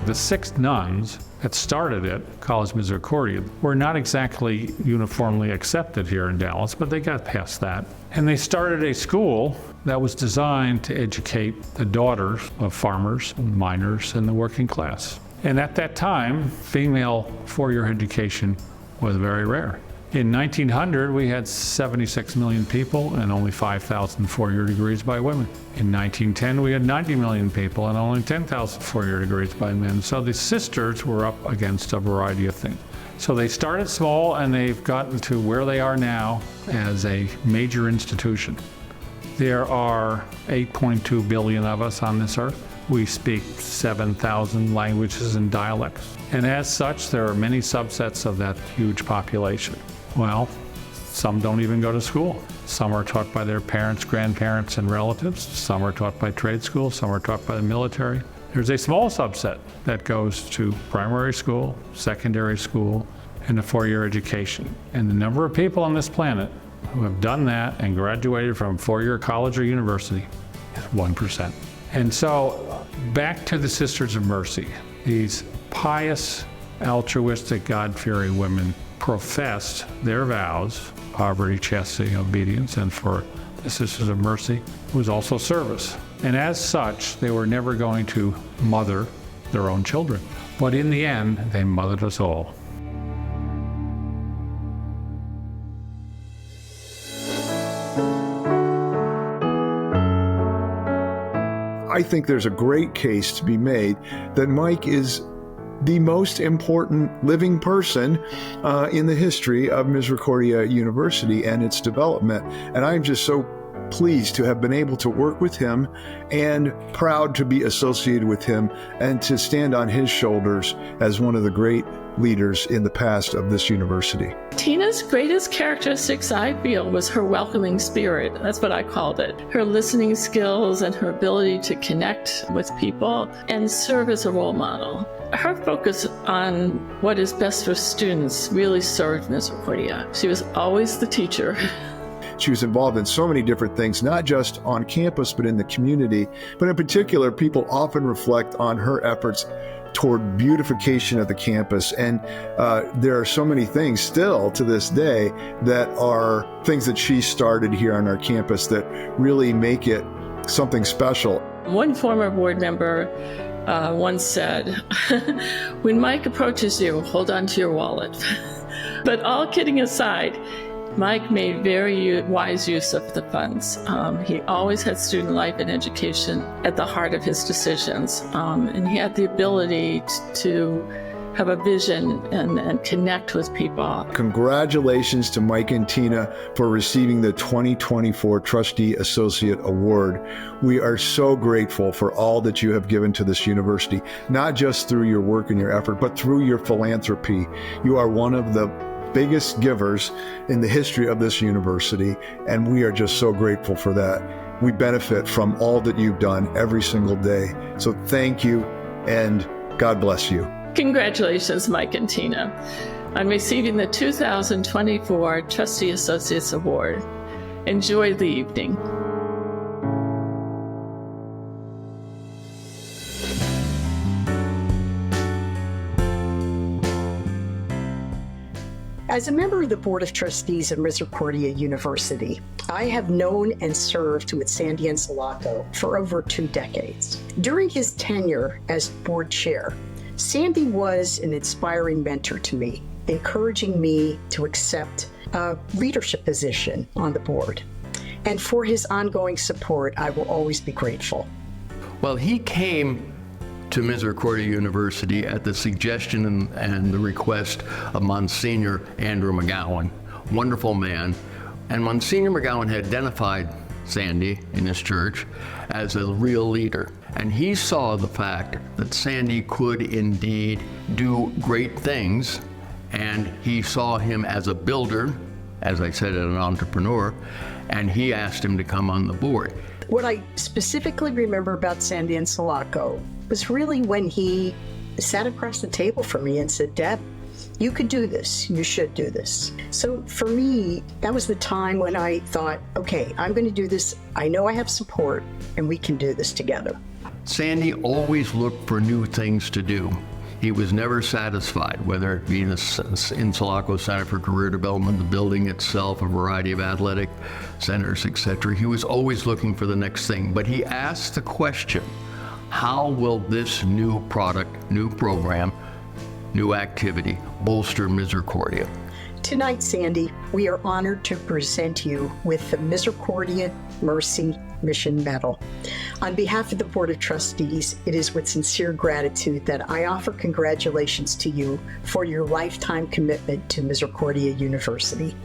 The 6 nuns that started it, College Misericordia, were not exactly uniformly accepted here in Dallas, but they got past that. And they started a school that was designed to educate the daughters of farmers, and miners, and the working class. And at that time, female 4-year education was very rare. In 1900, we had 76 million people and only 5,000 4-year degrees by women. In 1910, we had 90 million people and only 10,000 4-year degrees by men. So the sisters were up against a variety of things. So they started small and they've gotten to where they are now as a major institution. There are 8.2 billion of us on this earth. We speak 7,000 languages and dialects. And as such, there are many subsets of that huge population. Well, some don't even go to school. Some are taught by their parents, grandparents, and relatives. Some are taught by trade school. Some are taught by the military. There's a small subset that goes to primary school, secondary school, and a 4-year education. And the number of people on this planet who have done that and graduated from 4-year college or university is 1%. And so back to the Sisters of Mercy, these pious, altruistic, God-fearing women professed their vows, poverty, chastity, obedience, and for the Sisters of Mercy was also service. And as such, they were never going to mother their own children. But in the end, they mothered us all. I think there's a great case to be made that Mike is the most important living person in the history of Misericordia University and its development. And I'm just so pleased to have been able to work with him and proud to be associated with him and to stand on his shoulders as one of the great leaders in the past of this university. Tina's greatest characteristics, I feel, was her welcoming spirit. That's what I called it. Her listening skills and her ability to connect with people and serve as a role model. Her focus on what is best for students really served Misericordia. She was always the teacher. She was involved in so many different things, not just on campus, but in the community. But in particular, people often reflect on her efforts toward beautification of the campus. And there are so many things still to this day that are things that she started here on our campus that really make it something special. One former board member once said, when Mike approaches you, hold on to your wallet. But all kidding aside, Mike made very wise use of the funds. He always had student life and education at the heart of his decisions. And he had the ability to have a vision and connect with people. Congratulations to Mike and Tina for receiving the 2024 Trustee Associate Award. We are so grateful for all that you have given to this university, not just through your work and your effort, but through your philanthropy. You are one of the biggest givers in the history of this university, and we are just so grateful for that. We benefit from all that you've done every single day. So thank you, and God bless you. Congratulations, Mike and Tina, on receiving the 2024 Trustee Associates Award. Enjoy the evening. As a member of the Board of Trustees of Misericordia University, I have known and served with Sandy Insalaco for over 2 decades. During his tenure as board chair, Sandy was an inspiring mentor to me, encouraging me to accept a leadership position on the board. And for his ongoing support, I will always be grateful. Well, he came to Misericordia University at the suggestion and the request of Monsignor Andrew MacDowell, wonderful man. And Monsignor MacDowell had identified Sandy in his church as a real leader. And he saw the fact that Sandy could indeed do great things, and he saw him as a builder, as I said, an entrepreneur, and he asked him to come on the board. What I specifically remember about Sandy Insalaco was really when he sat across the table from me and said, Deb, you could do this. You should do this. So for me, that was the time when I thought, okay, I'm going to do this. I know I have support, and we can do this together. Sandy always looked for new things to do. He was never satisfied, whether it be in the Insalaco Center for Career Development, the building itself, a variety of athletic centers, etc. He was always looking for the next thing. But he asked the question, how will this new product, new program, new activity bolster Misericordia? Tonight, Sandy, we are honored to present you with the Misericordia Mercy Mission Medal. On behalf of the Board of Trustees, it is with sincere gratitude that I offer congratulations to you for your lifetime commitment to Misericordia University.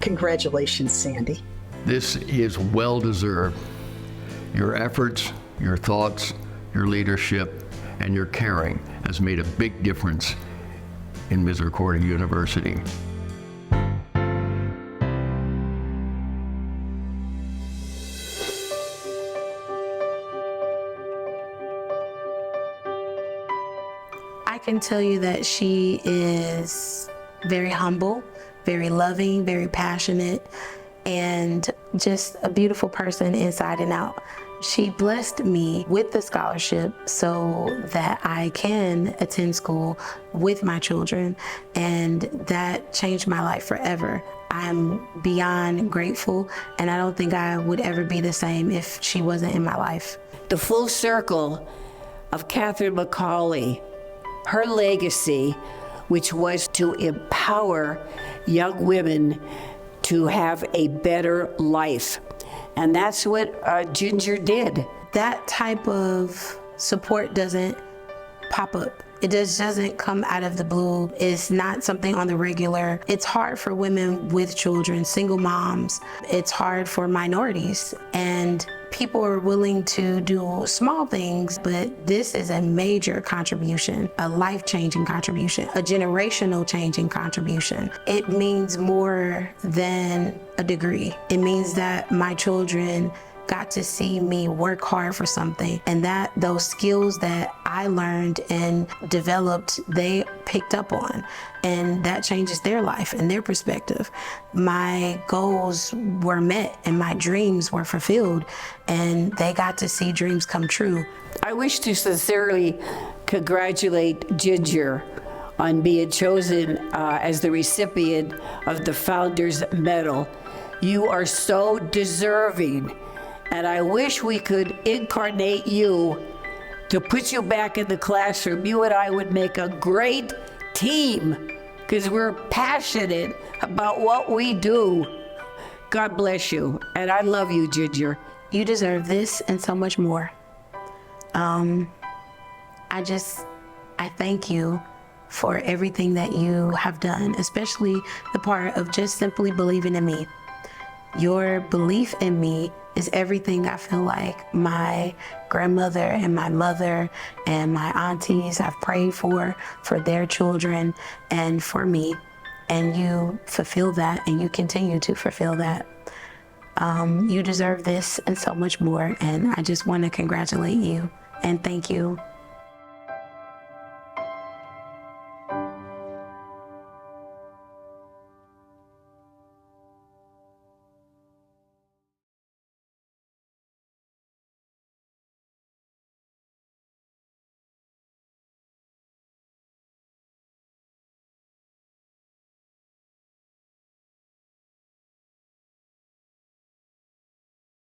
Congratulations, Sandy. This is well-deserved. Your efforts, your thoughts, your leadership, and your caring has made a big difference in Misericordia University. I can tell you that she is very humble, very loving, very passionate, and just a beautiful person inside and out. She blessed me with the scholarship so that I can attend school with my children, and that changed my life forever. I'm beyond grateful, and I don't think I would ever be the same if she wasn't in my life. The full circle of Catherine McCauley, her legacy, which was to empower young women to have a better life. And that's what Ginger did. That type of support doesn't pop up. It just doesn't come out of the blue. It's not something on the regular. It's hard for women with children, single moms. It's hard for minorities. And people are willing to do small things, but this is a major contribution, a life-changing contribution, a generational changing contribution. It means more than a degree. It means that my children got to see me work hard for something, and that those skills that I learned and developed, they picked up on, and that changes their life and their perspective. My goals were met and my dreams were fulfilled, and they got to see dreams come true. I wish to sincerely congratulate Ginger on being chosen as the recipient of the Founders Medal. You are so deserving. And I wish we could incarnate you to put you back in the classroom. You and I would make a great team because we're passionate about what we do. God bless you. And I love you, Ginger. You deserve this and so much more. I thank you for everything that you have done, especially the part of just simply believing in me. Your belief in me is everything I feel like my grandmother and my mother and my aunties have prayed for their children and for me. And you fulfill that, and you continue to fulfill that. You deserve this and so much more. And I just want to congratulate you and thank you.